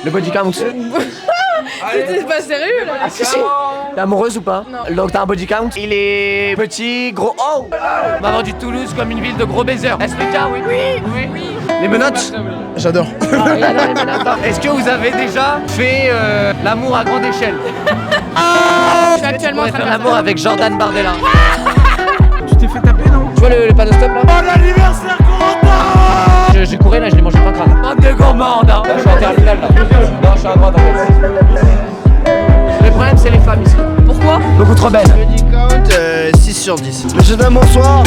Le body count. C'était pas sérieux là. Ah si si. T'es amoureuse ou pas? Non. Donc t'as un body count? Il est petit, gros. Oh! On m'a vendu Toulouse comme une ville de gros baisers. Est-ce le cas? Oui. Oui. Les menottes? J'adore. Ah, il adore les menottes. Est-ce que vous avez déjà fait l'amour à grande échelle? Je suis actuellement en train de faire faire l'amour avec Jordan Bardella. Tu t'es fait taper, non? Tu vois le panneau stop là? Oh l'anniversaire Corentin! J'ai couru là, je l'ai mangé pas crâne. Bande de gourmandes hein. Là, je suis en terminale là. Non, je suis à droite en fait. Le problème c'est les femmes ici. Pourquoi? Beaucoup trop belles. Body count 6 sur 10. Monsieur dame, bonsoir.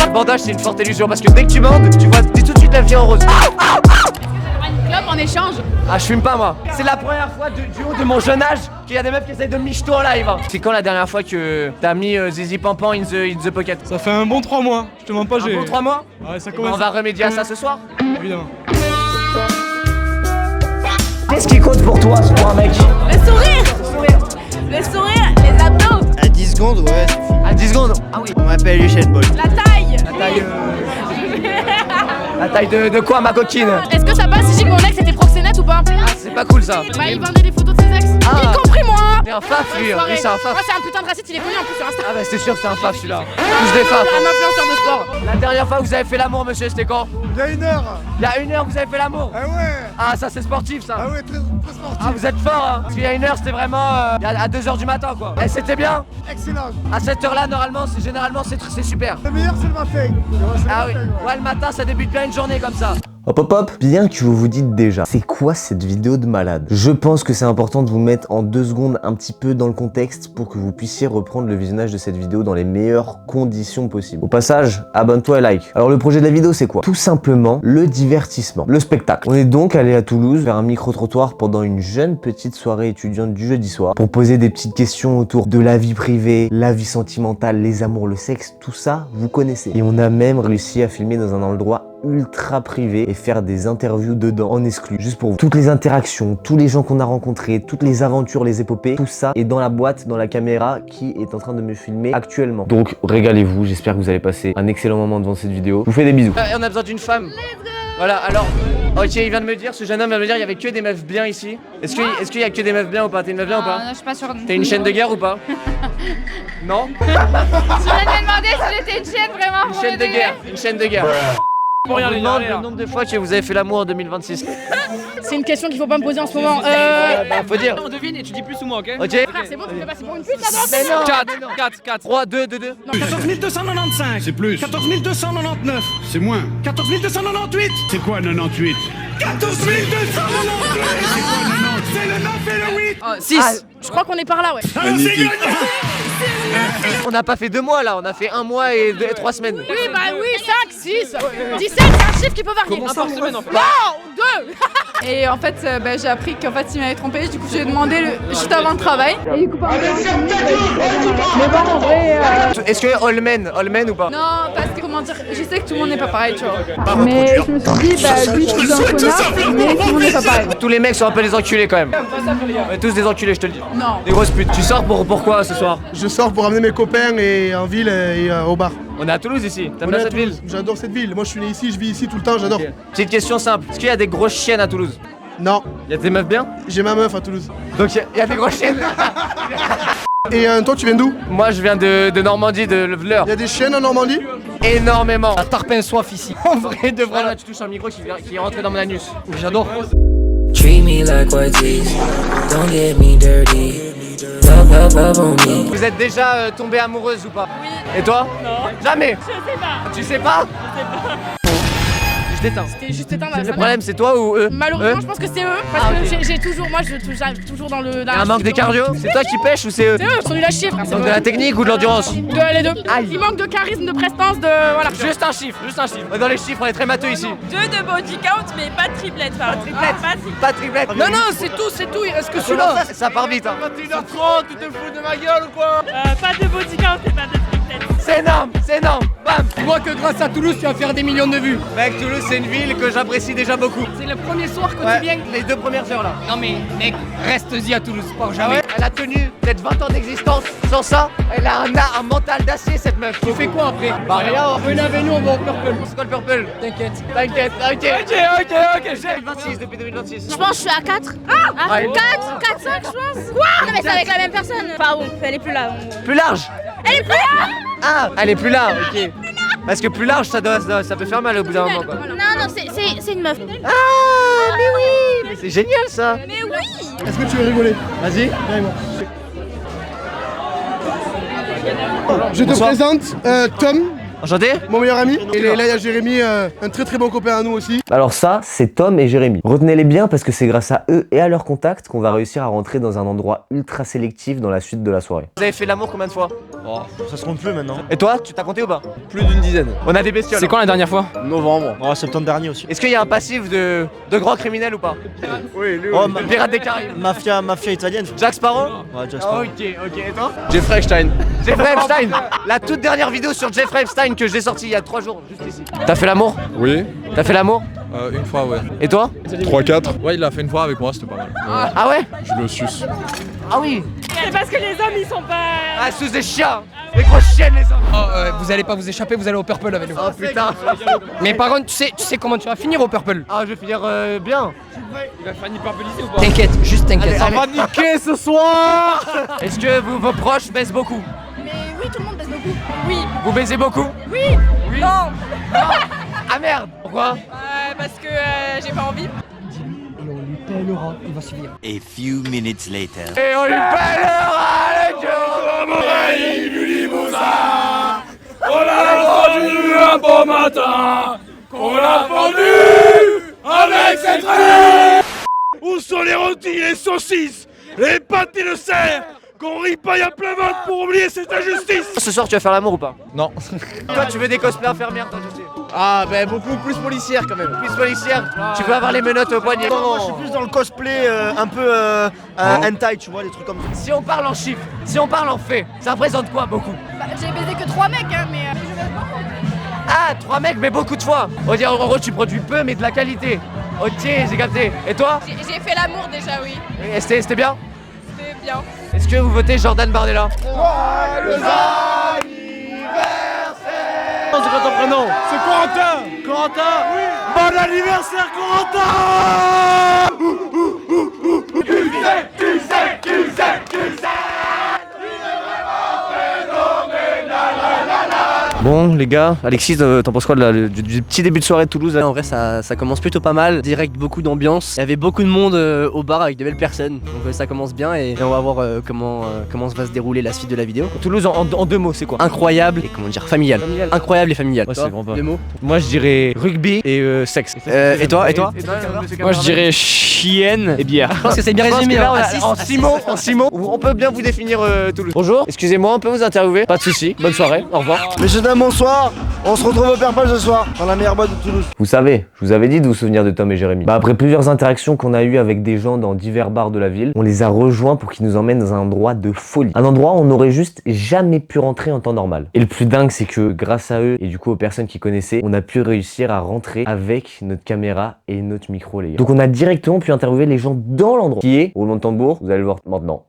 Le bandage c'est une forte illusion parce que dès que tu bandes, tu vois tout de suite la vie en rose. Une clope en échange. Ah je fume pas moi. C'est la première fois du haut de mon jeune âge qu'il y a des meufs qui essayent de me micheter en live hein. C'est quand la dernière fois que t'as mis Zizi Pampan in the pocket? Ça fait un bon 3 mois, je te mens pas, j'ai... Bon 3 mois? Ouais, ça On commence. va remédier à ça ce soir. Évidemment. Qu'est-ce qui compte pour toi pour un mec? Le sourire. Le sourire, les abdos. À 10 secondes, ouais, suffit. À 10 secondes. Ah oui. On m'appelle Usain Bolt. La taille. La taille de quoi ma coquine? Est-ce que ça passe si j'ai que mon ex était proxénète ou pas? Ah c'est pas cool ça. Bah il vendait des photos de ses ex. Ah. Y compris moi. C'est un faf lui, lui c'est un faf. Moi c'est un putain de raciste, il est connu en plus sur Insta. Ah bah c'est sûr que c'est un faf celui-là. Tous des fafs. Un influenceur de sport. La dernière fois que vous avez fait l'amour monsieur c'était quand? Il y a 1 heure. Il y a 1 heure que vous avez fait l'amour. Ah ouais. Ah ça c'est sportif ça. Ah ouais, très sportif. Ah vous êtes fort hein. Parce qu'il y a 1 heure c'était vraiment à 2 heures du matin quoi. Et c'était bien. Excellent. À cette heure là normalement généralement c'est super. Le meilleur, c'est le matin. Ah oui. Ouais le matin ça débute bien une journée comme ça. Hop hop hop, bien que vous vous dites déjà, c'est quoi cette vidéo de malade? Je pense que c'est important de vous mettre en 2 secondes un petit peu dans le contexte pour que vous puissiez reprendre le visionnage de cette vidéo dans les meilleures conditions possibles. Au passage, abonne-toi et like. Alors le projet de la vidéo c'est quoi? Tout simplement le divertissement, le spectacle. On est donc allé à Toulouse faire un micro-trottoir pendant une jeune petite soirée étudiante du jeudi soir pour poser des petites questions autour de la vie privée, la vie sentimentale, les amours, le sexe, tout ça vous connaissez. Et on a même réussi à filmer dans un endroit ultra privé et faire des interviews dedans en exclu, juste pour vous. Toutes les interactions, tous les gens qu'on a rencontrés, toutes les aventures, les épopées, tout ça est dans la boîte, dans la caméra qui est en train de me filmer actuellement. Donc régalez-vous, j'espère que vous allez passer un excellent moment devant cette vidéo. Je vous fais des bisous. On a besoin d'une femme. Voilà alors, ok il vient de me dire, ce jeune homme vient de me dire il y avait que des meufs bien ici. Est-ce qu'il y a que des meufs bien ou pas? T'es une meuf bien ou pas? Non, je suis pas sûre. T'es une chaîne de guerre ou pas? Non? Je viens de demander si j'étais une chaîne vraiment. Une chaîne de guerre, une chaîne de guerre. Pour rien, On vous les demande gars. le nombre de fois que vous avez fait l'amour en 2026. C'est une question qu'il faut pas me poser en ce moment. Bah, faut dire. On devine et tu dis plus ou moins, ok? Ok? Frère, c'est bon, tu me fais passer pour une pute là-dedans? Mais non! 4. 3, 2, 2, 2. 14 295. C'est plus. 14 299. C'est moins. 14 298. C'est quoi 98? 14 298. C'est quoi le 90? C'est le 9 et le 8. 6. Je crois qu'on est par là, ouais. Alors c'est gagné. On n'a pas fait 2 mois là, on a fait 1 mois et 3 semaines. Oui, bah oui, 5, 6. 17, c'est un chiffre qui peut varier. Un par semaine en fait. Non, 2. Et en fait, j'ai appris qu'en fait, il m'avait trompé. Du coup, j'ai demandé juste avant le travail. Et du coup, par mais bon, en vrai. Est-ce que all men ou pas? Non, parce que comment dire, je sais que tout le monde n'est pas pareil, tu vois. Mais je me suis dit, bah lui, c'est un connard, mais tout le monde n'est pas pareil. Tous les mecs sont un peu des enculés quand même. On est tous des enculés, je te le dis. Non. Des grosses putes. Tu sors pourquoi ce soir? Je sors pour amener mes copains et en ville et au bar. On est à Toulouse ici. T'aimes On bien est à cette ville? Toulouse. J'adore cette ville. Moi, je suis né ici, je vis ici tout le temps, j'adore. Ok. Petite question simple. Est-ce qu'il y a des grosses chiennes à Toulouse? Non, Il y a des meufs bien? j'ai ma meuf à Toulouse. Donc il y a des grosses chiennes. Et toi, tu viens d'où? Moi je viens de Normandie, de L'Eure. Il y a des chiennes en Normandie? Énormément. Un tarpin soif ici. En vrai de vrai. Là tu touches un micro qui est rentré dans mon anus. J'adore. Treat me like what is. Don't get me dirty. Love on me. Vous êtes déjà tombée amoureuse ou pas? Oui. Et toi? Non. Jamais. Je sais pas. Tu sais pas? Je t'éteins. C'était juste éteint dans la Le problème c'est toi ou eux? Malheureusement, je pense que c'est eux. Parce que j'ai toujours, moi, j'arrive toujours dans le. Y'a un manque de cardio? C'est toi qui pêches ou c'est eux? C'est eux, ils sont nuls à chier, frère. Donc de la technique ou de l'endurance? Les deux. Il manque de charisme, de prestance, de. Voilà. Juste un chiffre, juste un chiffre. Dans les chiffres, on est très matheux ici. 2 de body count, mais pas de triplette. Pas de triplette. Pas de triplette. Non, non, c'est tout, c'est tout. Est-ce que celui-là. Ça part vite hein. 21h30, tu te fous de ma gueule ou quoi? Pas de body count et pas de triplette. C'est énorme, c'est énorme. Bam. Tu vois que grâce à Toulouse, tu vas faire des millions de vues. Mec, Toulouse, c'est une ville que j'apprécie déjà beaucoup. C'est le premier soir que Ouais, tu viens. les 2 premières heures là. Non mais mec, reste-y à Toulouse, pars Ah jamais. ouais, elle a tenu peut-être 20 ans d'existence. Sans ça, elle a un mental d'acier cette meuf. Tu fais quoi après? Bah rien. Venez avec nous, on va au Purple. C'est quoi le purple? T'inquiète. T'inquiète, ok, j'ai 26 depuis 2026. Je pense que je suis à 4. Ah, Ouais. 4, 5 je pense. Quoi? Non mais c'est avec la même personne. Enfin bon, elle est plus là. Plus large. Elle est plus là. Ah, elle est plus large, ok. Parce que plus large, ça peut faire mal au bout d'un moment quoi. Non, c'est une meuf. Ah, mais oui, mais c'est génial ça. Mais oui. Est-ce que tu veux rigoler? Vas-y. Viens avec moi. Je te Bonsoir. présente Tom, Enchanté. mon meilleur ami. Et là, il y a Jérémy, un très très bon copain à nous aussi. Alors ça, c'est Tom et Jérémy. Retenez-les bien parce que c'est grâce à eux et à leurs contacts qu'on va réussir à rentrer dans un endroit ultra sélectif dans la suite de la soirée. Vous avez fait l'amour combien de fois? Ça se compte plus maintenant. Et toi, tu t'as compté ou pas? Plus d'une dizaine. On a des bestioles. C'est quand la dernière fois? Novembre. Oh, septembre dernier aussi. Est-ce qu'il y a un passif de grands criminels ou pas? Oui, lui. Oh, le pirate des Caraïbes. Mafia italienne. Jack Sparrow? Ouais, Jack Ah, Sparrow. ok, et toi? Jeffrey Epstein. Jeffrey Epstein. La toute dernière vidéo sur Jeffrey Epstein que j'ai sortie il y a 3 jours, juste ici. T'as fait l'amour? Oui, T'as fait l'amour? une fois, ouais. Et toi? 3-4. Ouais, il l'a fait une fois avec moi, c'était pas mal. Ah ouais? Je le suce. Ah oui. C'est parce que les hommes ils sont pas. Ah, sous des chiens. Des grosses chiennes les hommes. Oh, vous allez pas vous échapper, vous allez au Purple avec nous. Oh putain. Mais par contre, tu sais comment tu vas finir au Purple. Ah, je vais finir bien. Il va finir par peliser ou pas? T'inquiète, juste t'inquiète. Allez, Ça allez. va niquer ce soir. Est-ce que vos proches baissent beaucoup? Mais oui, tout le monde baisse beaucoup. Oui. Vous baisez beaucoup? Oui. Non. Ah merde. Pourquoi? Parce que j'ai pas envie. Et on lui pèlera, il va suivre. A few minutes later. Et on lui pèlera le jour. On a vendu un beau matin, qu'on a vendu avec cette rue. Où sont les rôtis, les saucisses, les pâtes et le cerf, qu'on ripaille à plein ventre pour oublier cette injustice. Ce soir, tu vas faire l'amour ou pas? Non. Toi, tu veux des cosplays infirmières, toi, je sais. Ah, ben beaucoup plus policière quand même. Plus policière, tu veux avoir les menottes au poignet. Moi, je suis plus dans le cosplay un peu hentai, tu vois, des trucs comme ça. Si on parle en chiffres, si on parle en faits, ça représente quoi beaucoup? Bah, j'ai baisé que 3 mecs, hein, mais je baise beaucoup. Ah, 3 mecs, mais beaucoup de fois. On va dire, en gros, tu produis peu, mais de la qualité. Ok, j'ai capté. Et toi? J'ai fait l'amour déjà, oui. Et C'était bien? C'était bien. Est-ce que vous votez Jordan Bardella? C'est quoi ton prénom? C'est Corentin. Corentin. Oui. Bon anniversaire Corentin. Bon les gars, Alexis, t'en penses quoi du petit début de soirée de Toulouse là? En vrai ça commence plutôt pas mal, direct beaucoup d'ambiance, il y avait beaucoup de monde au bar avec de belles personnes, donc ça commence bien et on va voir comment va se dérouler la suite de la vidéo. Toulouse en 2 mots, c'est quoi? Incroyable et comment dire, familial. Incroyable et familial. Ouais, Toi, c'est vraiment pas. 2 mots. Moi je dirais rugby et sexe. Et toi? Moi je dirais chienne et bière. Je pense que c'est bien résumé. Là, hein. en 6 mots, on peut bien vous définir Toulouse. Bonjour, excusez-moi, on peut vous interviewer? Pas de soucis, bonne soirée, au revoir. Messieurs, dames, bonsoir. On se retrouve au Purple ce soir, dans la meilleure boîte de Toulouse. Vous savez, je vous avais dit de vous souvenir de Tom et Jérémy. Bah après plusieurs interactions qu'on a eues avec des gens dans divers bars de la ville, on les a rejoints pour qu'ils nous emmènent dans un endroit de folie. Un endroit où on n'aurait juste jamais pu rentrer en temps normal. Et le plus dingue, c'est que grâce à eux et du coup aux personnes qui connaissaient, on a pu réussir à rentrer avec notre caméra et notre micro les gars. Donc on a directement pu interviewer les gens dans l'endroit qui est, roulement de tambour, vous allez le voir maintenant.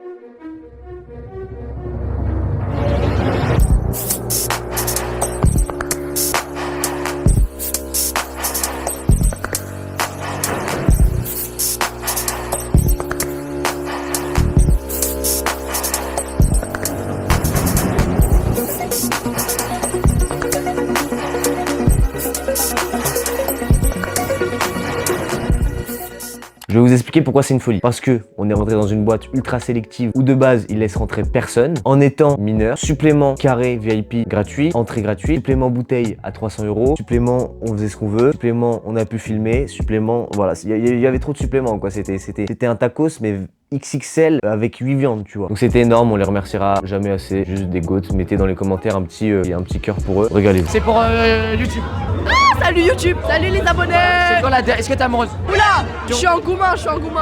Je vais vous expliquer pourquoi c'est une folie. Parce que on est rentré dans une boîte ultra sélective où de base ils laissent rentrer personne en étant mineur. Supplément carré VIP gratuit, entrée gratuite, supplément bouteille à 300 €, supplément on faisait ce qu'on veut, supplément on a pu filmer, supplément voilà, il y avait trop de suppléments quoi. C'était un tacos mais XXL avec 8 viandes, tu vois. Donc c'était énorme, on les remerciera jamais assez. Juste des goats, mettez dans les commentaires un petit cœur pour eux. Regardez-vous. C'est pour YouTube. Salut YouTube, salut les abonnés. C'est quoi est-ce que t'es amoureuse? Oula, je suis en goumin,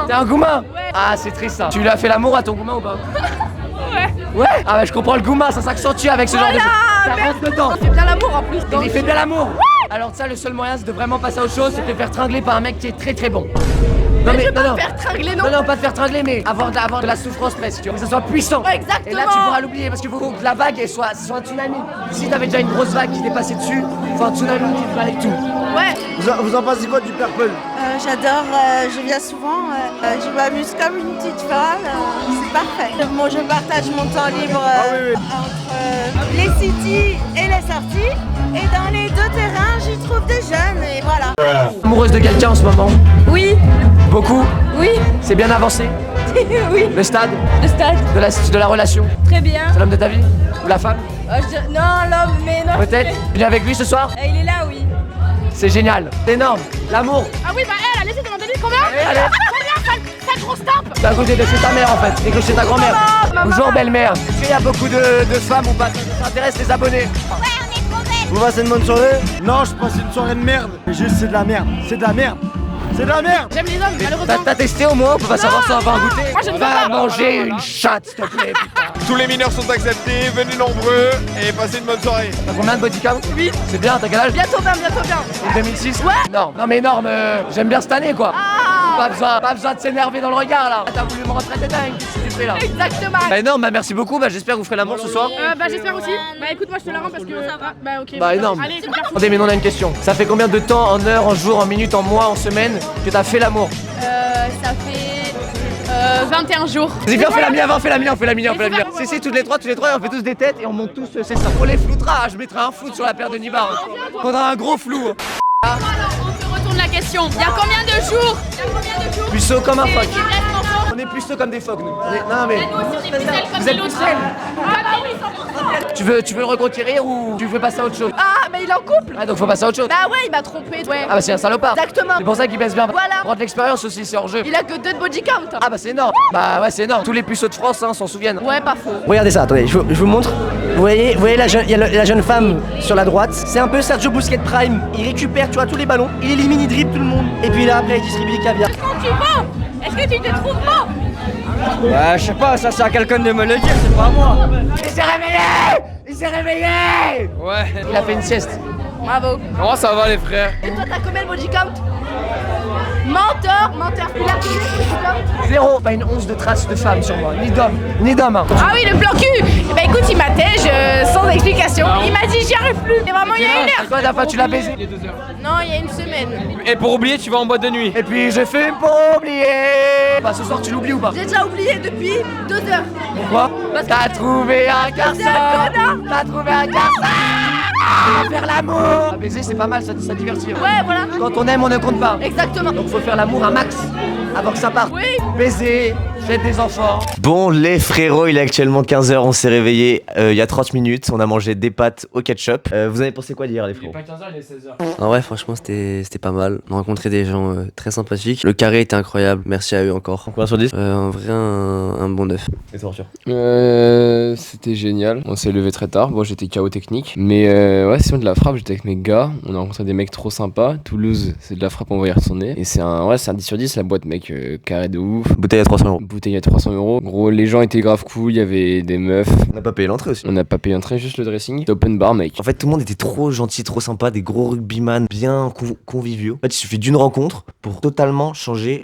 T'es un goumin? Ouais. Ah, c'est triste ça. Tu lui as fait l'amour à ton goumin ou pas? Ouais. Ouais. Ah bah je comprends le gouma, ça s'accentue avec ce genre de... Ça rentre dedans. On fait bien l'amour en plus. Il fait bien l'amour. Alors ça, le seul moyen c'est de vraiment passer à autre chose, c'est de te faire tringler par un mec qui est très très bon. Non mais pas te faire tringler non. Non, pas te faire tringler, mais avoir de la souffrance presque, tu vois, que ça soit puissant. Ouais, exactement. Et là tu pourras l'oublier parce qu'il faut que la vague elle soit un tsunami. Si t'avais déjà une grosse vague qui t'est passée dessus, faut un tsunami qui te valait tout. Ouais. Vous en pensez quoi du Purple? J'adore, je viens souvent, je m'amuse comme une petite folle, c'est parfait. Moi je partage mon temps libre entre les cities et les sorties, et dans les deux terrains j'y trouve des jeunes, et voilà. Amoureuse de quelqu'un en ce moment? Oui. Beaucoup? Oui. C'est bien avancé? Oui. Le stade? Le stade. De la relation? Très bien. C'est l'homme de ta vie? Ou la femme? Non, l'homme, mais non. Peut-être? Tu viens avec lui ce soir? Il est là, oui. C'est génial, c'est énorme, l'amour. Ah oui, bah elle a laissé demander lui combien? Allez. Combien, sale grosse tape? T'as côté de chez ta mère en fait, et que chez ta grand-mère. Bonjour belle-mère. Est-ce qu'il y a beaucoup de femmes ou pas? Ça intéresse les abonnés. Vous passez une bonne soirée? Non, je passe une soirée de merde. Mais juste, c'est de la merde. C'est de la merde. C'est de la merde. J'aime les hommes, malheureusement. T'as testé au moins? On peut pas savoir si on va avoir goûté. Moi, je ne veux Va pas. manger une chatte s'il te plaît, putain. Tous les mineurs sont acceptés, venez nombreux et passez une bonne soirée. T'as combien de body count? 8. C'est bien, t'as quel âge? Bientôt bien. En 2006? Ouais. Non, mais énorme, j'aime bien cette année quoi. Ah. Pas besoin de s'énerver dans le regard là. T'as voulu me rentrer des dingues, qu'est-ce que tu fais là? Exactement. Bah énorme, bah merci beaucoup, bah j'espère que vous ferez l'amour ce soir. Bah j'espère aussi. Bah écoute, moi je te la rends parce que... bah ok. Bah énorme. Allez, c'est bien. Attendez, mais non, on a une question. Ça fait combien de temps, en heures, en jours, en minutes, en mois, en semaines, que t'as fait l'amour? Ça fait... 21 jours. Vas-y, viens, on fait la mienne, on fait la mienne. Si, toutes les trois, et on fait tous des têtes et on monte tous, c'est ça. On les floutera, je mettrai un flou sur la paire de Nibar. On aura un gros flou. Alors, on te retourne la question. Il y a combien de jours? Puceau comme un phoque. On est puceau comme des phoques, nous. Non, mais. Vous êtes pucelles. Ah bah oui, 100%. Tu veux le reconquérir ou tu veux passer à autre chose? Ah, mais il est en couple. Ah, donc faut passer à autre chose. Bah ouais, il m'a trompé. Ouais. Ah, bah c'est un salopard. Exactement. C'est pour ça qu'il baisse bien. Voilà. Prendre l'expérience aussi, c'est hors jeu. Il a que 2 de body count. Ah, bah c'est énorme. Bah ouais, c'est énorme. Tous les puceaux de France s'en souviennent. Ouais, pas faux. Regardez ça, attendez, je vous montre. Vous voyez il y a la jeune femme sur la droite. C'est un peu Sergio Busquets Prime. Il récupère, tu vois, tous les ballons. Il élimine, il dribble tout le monde. Et puis là, après, il distribue les caviar. Quand tu mens, est-ce que tu te trouves beau? Bah, je sais pas, ça c'est à quelqu'un de me le dire, c'est pas à moi. Il s'est réveillé. Ouais. Il a fait une sieste. Bravo. Comment ça va les frères? Et toi, t'as combien de body count? Menteur. Il a combien de body count? 0. Pas une once de traces de femme sur moi. Ni d'homme. Hein. Ah oui, le plan cul. Bah écoute, il m'attège sans explication. Il m'a dit j'y arrive plus. Et vraiment, il y a 1 heure. Toi, la fois tu l'as baisé? Non, il y a 1 semaine. Et pour oublier, tu vas en boîte de nuit. Et puis je fais pour oublier. Bah ce soir tu l'oublies ou pas? J'ai déjà oublié depuis 2 heures. Pourquoi? Parce que- T'as trouvé un garçon. C'est un connard. T'as trouvé un garçon. Faire l'amour. Baiser c'est pas mal, ça divertit. Ouais, voilà. Quand on aime on ne compte pas. Exactement. Donc faut faire l'amour un max avant que ça parte. Oui. Baiser, faites des enfants. Bon les frérots, il est actuellement 15h, on s'est réveillé il y a 30 minutes, on a mangé des pâtes au ketchup. Vous avez pensé quoi d'hier les frérots? 15h, il est 16h. Ah ouais, franchement, c'était pas mal. On a rencontré des gens très sympathiques. Le carré était incroyable, merci à eux encore. Combien sur 10? En vrai, un bon 9. Et toi Arthur? C'était génial. On s'est levé très tard. Bon, j'étais KO technique. Mais ouais, sinon de la frappe, j'étais avec mes gars. On a rencontré des mecs trop sympas. Toulouse, c'est de la frappe, on va y retourner. Et c'est un 10 sur 10, la boîte, mec. Carré de ouf. Bouteille à 300 €. Bouteille à 300 €. Gros, les gens étaient grave cool. Il y avait des meufs. On n'a pas payé l'entrée aussi. On n'a pas payé l'entrée, juste le dressing. C'était open bar, mec. En fait, tout le monde était trop gentil, trop sympa, des gros rugbyman bien conviviaux. En fait, il suffit d'une rencontre pour totalement changer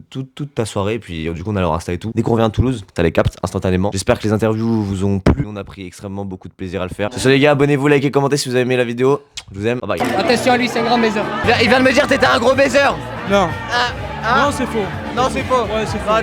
toute ta soirée. Et puis, du coup, on a leur Insta et tout. Dès qu'on revient à Toulouse, t'as les captes instantanément. J'espère que les interviews vous ont plu. On a pris extrêmement beaucoup de plaisir à le faire. C'est ça, les gars. Abonnez-vous, likez, commentez si vous avez aimé la vidéo. Je vous aime. Bye bye. Attention à lui, c'est un grand baiser. Il vient de me dire que t'étais un gros baiser. Non. Ah, Non, c'est faux. non, c'est faux. Ouais, c'est faux.